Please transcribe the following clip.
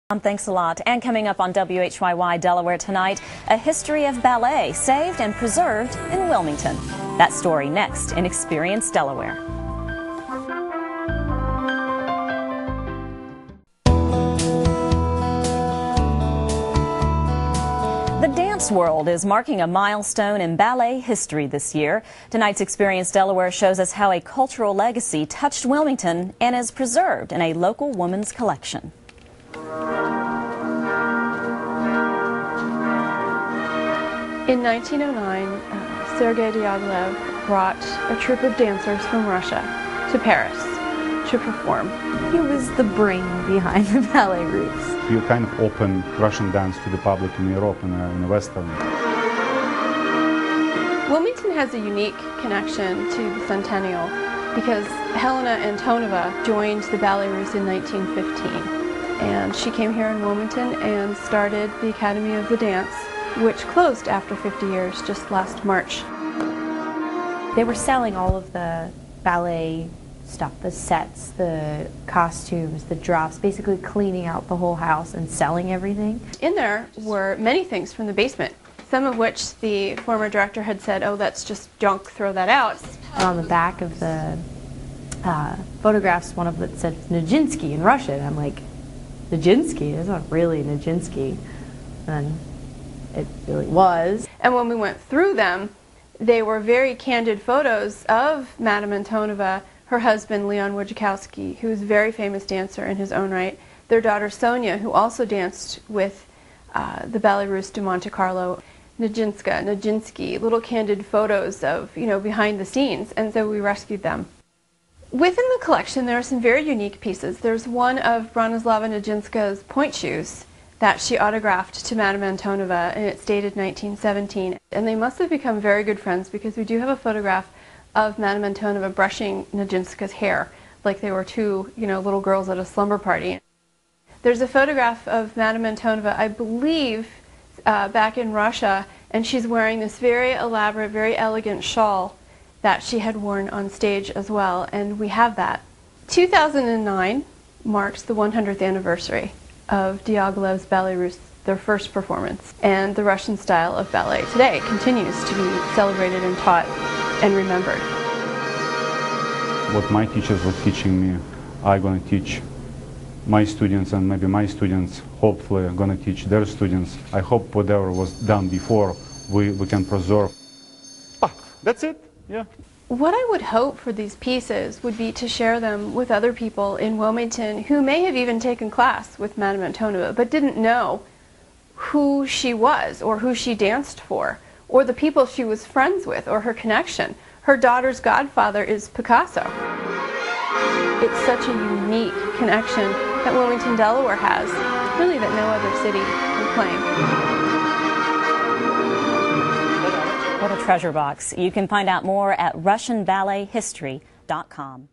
Thanks a lot. And coming up on WHYY Delaware tonight, a history of ballet saved and preserved in Wilmington. That story next in Experience Delaware. The dance world is marking a milestone in ballet history this year. Tonight's Experience Delaware shows us how a cultural legacy touched Wilmington and is preserved in a local woman's collection. In 1909, Sergei Diaghilev brought a troupe of dancers from Russia to Paris to perform. He was the brain behind the Ballet Russes. You kind of opened Russian dance to the public in Europe and in the Western. Wilmington has a unique connection to the centennial because Helena Antonova joined the Ballet Russes in 1915. And she came here in Wilmington and started the Academy of the Dance, which closed after 50 years just last March. They were selling all of the ballet stuff, the sets, the costumes, the drops, basically cleaning out the whole house and selling everything. In there were many things from the basement, some of which the former director had said, oh, that's just junk, throw that out. And on the back of the photographs, one of them said Nijinsky in Russian. I'm like, Nijinsky? That's not really Nijinsky. And it really was. And when we went through them, they were very candid photos of Madame Antonova, her husband Leon Wojciechowski, who was a very famous dancer in his own right, their daughter Sonia, who also danced with the Ballet Russes de Monte Carlo, Nijinska, Nijinsky, little candid photos of, behind the scenes, and so we rescued them. Within the collection, there are some very unique pieces. There's one of Bronislava Nijinska's point shoes that she autographed to Madame Antonova, and it's dated 1917. And they must have become very good friends because we do have a photograph of Madame Antonova brushing Nijinska's hair, like they were two, little girls at a slumber party. There's a photograph of Madame Antonova, I believe, back in Russia, and she's wearing this very elaborate, very elegant shawl that she had worn on stage as well, and we have that. 2009 marks the 100th anniversary of Diaghilev's Ballet Russes, their first performance, and the Russian style of ballet today continues to be celebrated and taught and remembered. What my teachers were teaching me, I'm going to teach my students, and maybe my students hopefully are going to teach their students. I hope whatever was done before we can preserve. That's it. Yeah. What I would hope for these pieces would be to share them with other people in Wilmington who may have even taken class with Madame Antonova but didn't know who she was or who she danced for or the people she was friends with or her connection. Her daughter's godfather is Picasso. It's such a unique connection that Wilmington, Delaware has, really that no other city can claim. What a treasure box. You can find out more at RussianBalletHistory.com.